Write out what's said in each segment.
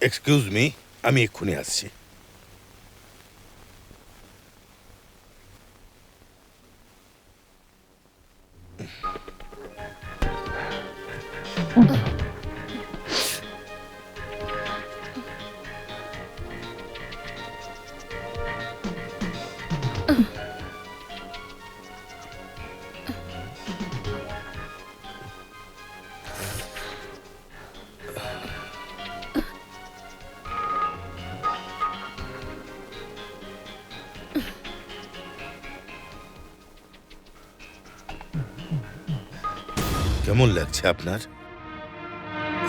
Excuse me, আমি এক্ষুনি আসছি। কেমন লাগছে আপনার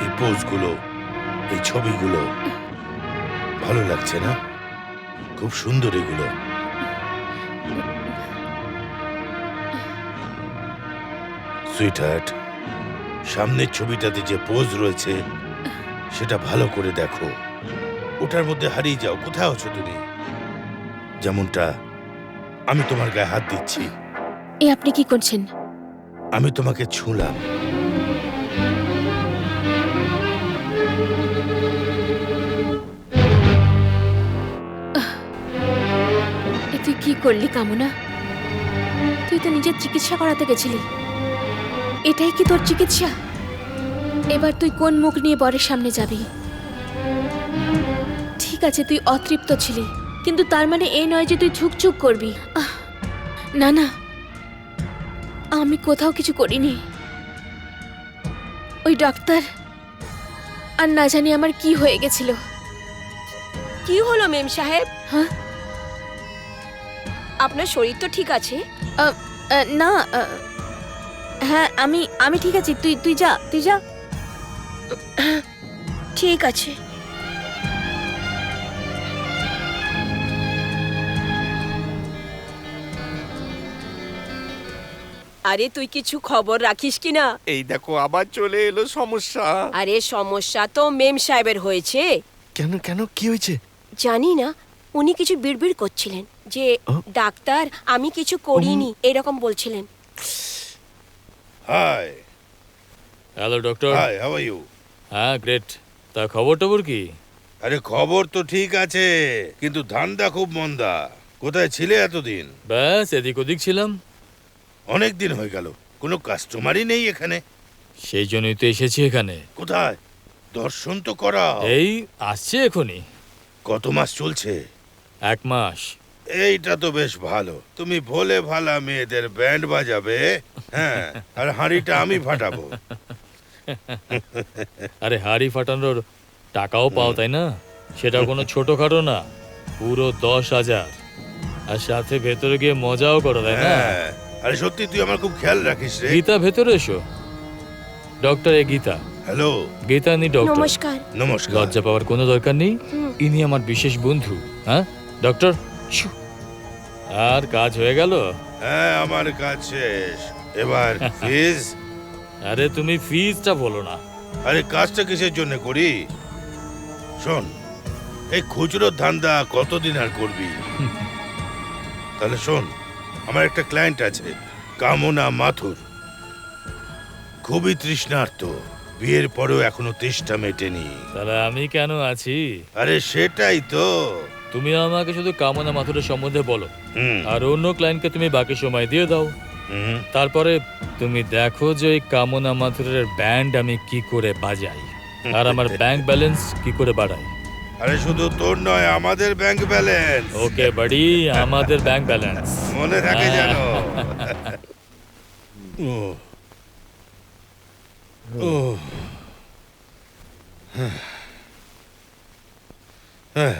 এই পোজগুলো, এই ছবিগুলো? ভালো লাগছে না? খুব সুন্দর এগুলো। সুইটহার্ট, সামনের ছবিটাতে যে পোজ রয়েছে সেটা ভালো করে দেখো। ওটার মধ্যে হারিয়ে যাও। কোথায় আছো তুমি? যেমনটা আমি তোমার গায়ে হাত দিচ্ছি। এ আপনি কি করছেন? আমি তোমাকে ছুঁলাম। এ তুই কি করলি কামনা? তুই তো নিজের চিকিৎসা করাতে গেছিলি। এটাই কি তোর চিকিৎসা? এবার তুই কোন মুখ নিয়ে বরের সামনে যাবি? ঠিক আছে, তুই অতৃপ্ত ছিলি, কিন্তু তার মানে এই নয় যে তুই ঝুকঝুক করবি। না না, আমি কোথাও কিছু করিনি। ওই ডাক্তার, আর না জানি আমার কি হয়ে গেছিল। কি হলো মেম সাহেব? হ্যাঁ, আপনার শরীর তো ঠিক আছে? না, হ্যাঁ আমি ঠিক আছি। তুই যা। ঠিক আছে। আরে তুই কিছু খবর রাখিস কিনা? এই দেখো আবার চলে এলো সমস্যা। আরে সমস্যা তো মেম সাহেবের হয়েছে। কেন কেন কি হয়েছে? জানি না, উনি কিছু বিড়বিড় করছিলেন যে ডাক্তার আমি কিছু করিনি এরকম বলছিলেন। Hi hello doctor. Hi, how are you? হ্যাঁ গ্রেট। তা খবর টবর কি? আরে খবর তো ঠিক আছে, কিন্তু ধান্দা খুব মন্দা। কোথায় ছিলে এতদিন? ব্যাস এদিক ওদিক ছিলাম। অনেক দিন হয়ে গেল, কোনো কাস্টমারই নেই এখানে। সেই জন্যই তো এসেছি এখানে। কোথায়? দর্শন তো করা। এই আসছে এখনই। কত মাস চলছে? 1 মাস। এইটা তো বেশ ভালো। তুমি ভোলে ভালা মেয়েদের ব্যান্ড বাজাবে, হ্যাঁ, আর হাঁড়িটা আমি ফাটাবো। আরে হাড়ি ফাটানোর টাকাও পাও তাই না? সেটাও কোনো ছোটখাটো না, পুরো 10,000। আর সাথে ভেতরে গিয়ে মজাও করো তাই না? হ্যাঁ, আরে সত্যি তুই আমার খুব খেয়াল রাখিস রে। গীতা ভেতরে এসো। Doctor A Gita. Hello. Gita নি ডক্টর। নমস্কার। নমস্কার। লজ্জা পাওয়ার কোনো দরকার নেই। ইনি আমার বিশেষ বন্ধু। হ্যাঁ ডক্টর। ছু। আর কাজ হয়ে গেল? হ্যাঁ, আমার কাজ শেষ। এবার ফিজ। আরে তুমি ফিজটা বলো না। আরে কাজটা কিসের জন্য করি? শোন, এই খুচরো ধান্দা কতদিন আর করবি? তাহলে শোন, আমার একটা ক্লায়েন্ট আছে, কামনা মাথুর। খুবই তৃষ্ণার্ত, বিয়ের পরেও এখনো তেষ্টা মেটেনি। তাহলে আমি কেন আছি? আরে সেটাই তো। তুমি আমাকে শুধু কামনা মাথুরের সম্বন্ধে বলো, হুম আর অন্য ক্লায়েন্টকে তুমি বাকি সময় দিয়ে দাও। হুম। তারপরে তুমি দেখো যে এই কামনা মাথুরের ব্যান্ড আমি কি করে বাজাই, আর আমার ব্যাংক ব্যালেন্স কি করে বাড়াই। আরে শুধু তোর নয়, আমাদের ব্যাংক ব্যালেন্স। ওকে বাড়ি, আমাদের ব্যাংক ব্যালেন্স মনে থাকে জানো। ও ও হ্যাঁ।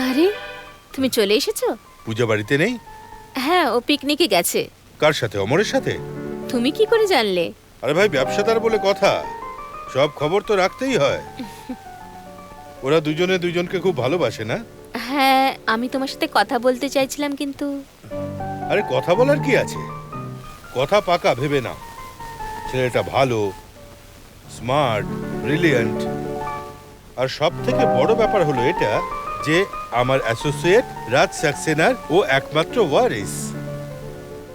আরে তুমি চলে এসেছো? পূজা বাড়িতে নেই? হ্যাঁ, ও পিকনিকে গেছে। কার সাথে? অমরের সাথে? তুমি কি করে জানলে? আরে ভাই, ব্যবসাদার বলে কথা, সব খবর তো রাখতেই হয়। ওরা দুজনে দুজনকে খুব ভালোবাসে না? হ্যাঁ, আমি তোমার সাথে কথা বলতে চাইছিলাম কিন্তু। আরে কথা বলার কি আছে, কথা পাকা ভেবে না। ছেলেটা ভালো, স্মার্ট, ব্রিলিয়ান্ট, আর সব থেকে বড় ব্যাপার হলো এটা যে আমার অ্যাসোসিয়েট রাজ সাক্সেনার ও একমাত্র ওয়ারিস।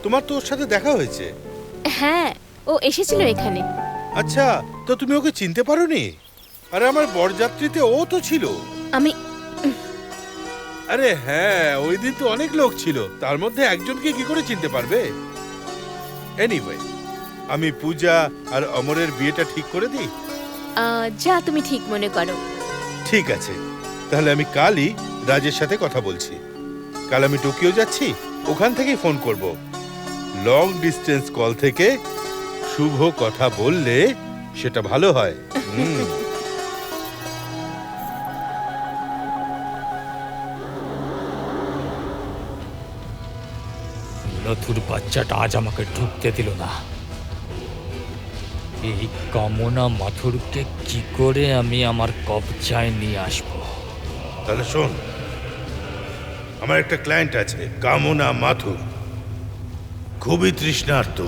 তোমার তো ওর সাথে দেখা হয়েছে। হ্যাঁ, ও এসেছিল এখানে। আচ্ছা, তো তুমি ওকে চিনতে পারোনি? আরে আমার বরযাত্রীতে ও তো ছিল। আমি আরে হ্যাঁ, ওই দিন তো অনেক লোক ছিল, তার মধ্যে একজনকে কি করে চিনতে পারবে? এনিওয়ে, আমি পূজা আর অমরের বিয়েটা ঠিক করে দিই। যা তুমি ঠিক মনে করো। ঠিক আছে, তাহলে আমি কালই রাজের সাথে কথা বলছি। কাল আমি টোকিও যাচ্ছি, ওখান থেকেই ফোন করব। লং ডিস্টেন্স কল থেকে শুভ কথা বললে সেটা ভালো হয়। নথুর বাচ্চাটা আজ আমাকে ঢুকতে দিল না। এই কামনা মাথুরকে কি করে আমি আমার কবজায় নিয়ে আসবো? তাহলে শোন, আমার একটা ক্লায়েন্ট আছে কামনা মাথুর, খুবই তৃষ্ণার্ত,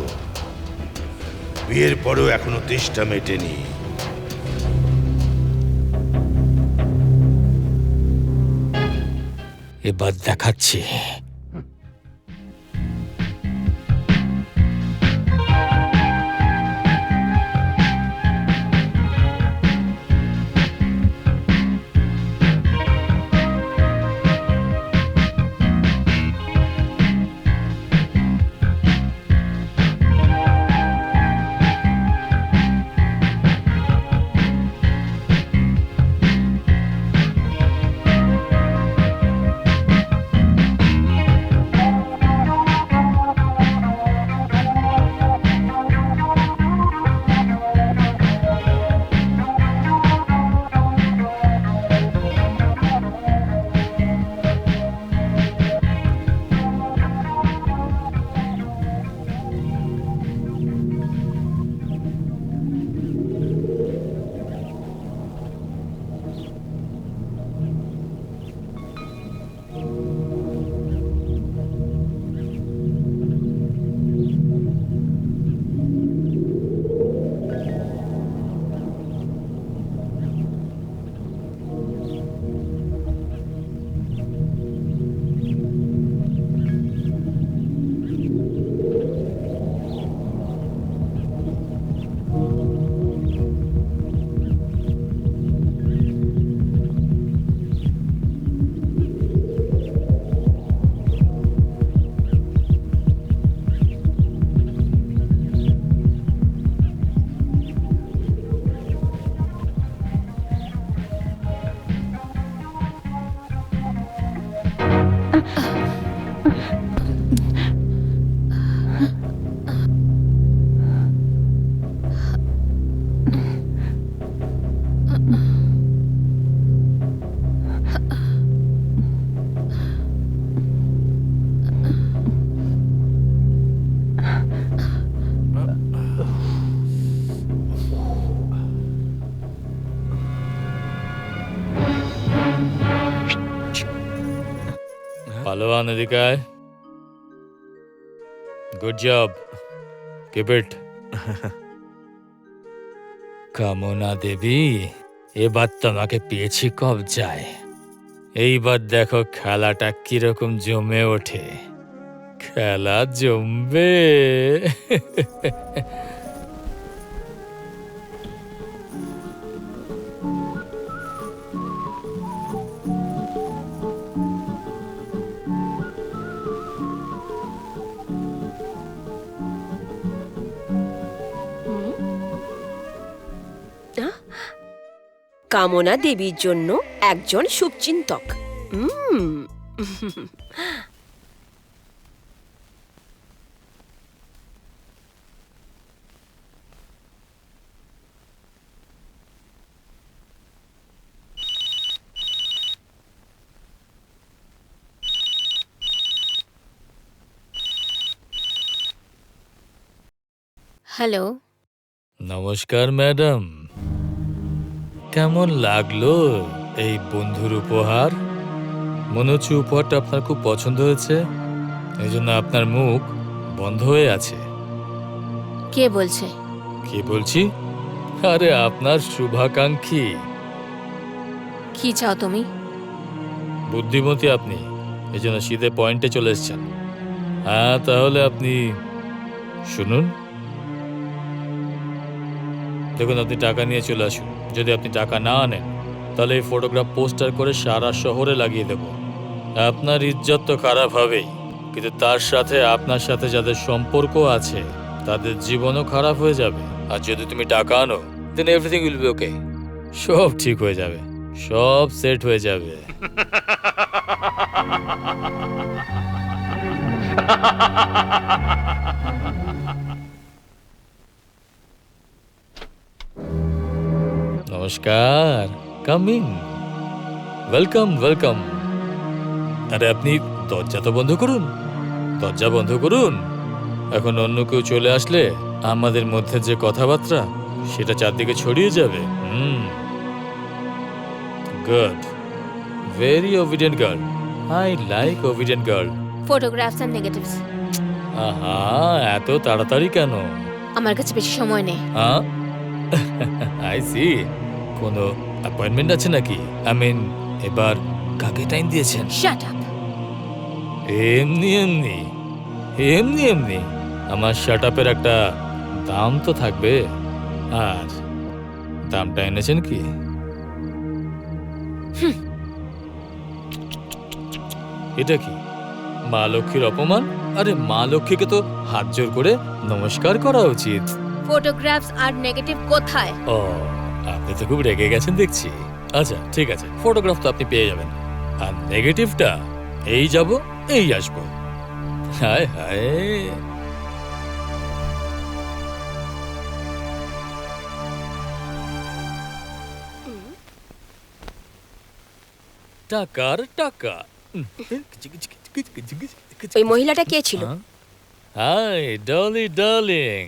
বিয়ের পরেও এখনো তেষ্টা মেটেনি। এবার দেখাচ্ছি। পালোয়ান এদিকে আয়। Good job, keep it. কামনা দেবী, এবার তোমাকে পেয়েছি কবজায়। এইবার দেখো খেলাটা কিরকম জমে ওঠে। খেলা জমবে। কামনা দেবীর জন্য একজন শুভচিন্তক। হ্যালো। নমস্কার ম্যাডাম, কেমন লাগলো এই বন্ধুর উপহার? মনে হচ্ছে উপহারটা আপনার খুব পছন্দ হয়েছে, এই জন্য আপনার মুখ বন্ধ হয়ে আছে। কে বলছে? কি বলছি? আরে আপনার শুভাকাঙ্ক্ষী। কি চাও তুমি? বুদ্ধিমতী আপনি, এই জন্য সিধে পয়েন্টে চলে এসছেন। হ্যাঁ, তাহলে আপনি শুনুন। দেখুন আপনি টাকা নিয়ে চলে আসুন। যদি আপনি টাকা না আনেন তাহলে এই ফটোগ্রাফ পোস্টার করে সারা শহরে লাগিয়ে দেব। আপনার ইজ্জত তো খারাপ হবেই, কিন্তু তার সাথে আপনার সাথে যাদের সম্পর্ক আছে তাদের জীবনও খারাপ হয়ে যাবে। আর যদি তুমি টাকা আনো দেন এভরিথিং উইল বি ওকে। সব ঠিক হয়ে যাবে, সব সেট হয়ে যাবে। নমস্কার, কাম ইন, ওয়েলকাম ওয়েলকাম। আরে আপনি দরজা তো বন্ধ করুন, দরজা বন্ধ করুন। এখন অন্য কেউ চলে আসলে আমাদের মধ্যে যে কথাবার্তা সেটা চারদিকে ছড়িয়ে যাবে। Good, very obedient girl, I like obedient girl. Photographs and negatives. আহা, এত তাড়াতাড়ি কেন? আমার কাছে বেশি সময় নেই। হ্যাঁ, আই সি। কোনো অ্যাপয়েন্টমেন্ট আছে নাকি? আই মিন, এবার কাকে টাইম দিয়েছেন? Shut up. এমনি এমনি এমনি এমনি আমার শাট আপের একটা দাম তো থাকবে। আর দামটা এনেছেন কি? এটা কি মা লক্ষ্মীর অপমান? আরে মা লক্ষ্মীকে তো হাত জোর করে নমস্কার করা উচিত। ফটোগ্রাফস আর নেগেটিভ কোথায়? ও, আপনি তো খুব রেগে গেছেন দেখছি। আচ্ছা ঠিক আছে, ফটোগ্রাফ তো আপনি পেয়ে যাবেন, আর নেগেটিভটা এই যাব এই আসবো। হায় হায়, টাকার টাকা। ওই মহিলাটা কে ছিল? Hi Dolly darling,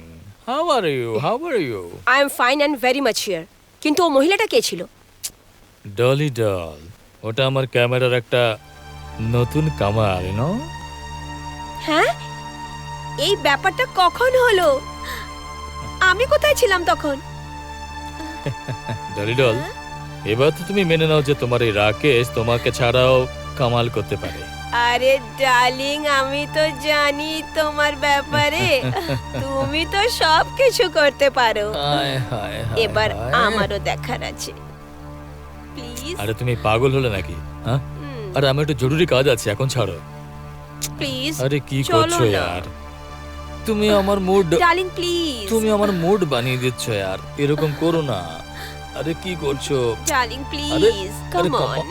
how are you, how are you? I am fine and very much here. কিন্তু ও মহিলাটা কে ছিল? ডলি ডল, ওটা আমার ক্যামেরার একটা নতুন কামাল, নো? হ্যাঁ, এই ব্যাপারটা কখন হলো? আমি কোথায় ছিলাম তখন? ডলি ডল, এবার তো তুমি মেনে নাও যে তোমার এই রাকেশ তোমাকে ছাড়াও কামাল করতে পারে। আরে ডার্লিং, আমি তো জানি তোমার ব্যাপারে। তুমি তো সব কিছু করতে পারো। হায় হায় হায় এবার হায়। আমারও দেখার আছে, প্লিজ আরে তুমি পাগল হলে নাকি? হ্যাঁ, আরে আমার একটু জরুরি কাজ আছে, এখন ছাড়ো। প্লিজ। আরে কি চলো করছো না। यार? তুমি আমার মুড, ডার্লিং প্লিজ। তুমি আমার মুড বানিয়ে দিচ্ছ यार, এরকম করো না। আরে কি করছো? ডার্লিং আরে প্লিজ, আরে কাম come অন। on.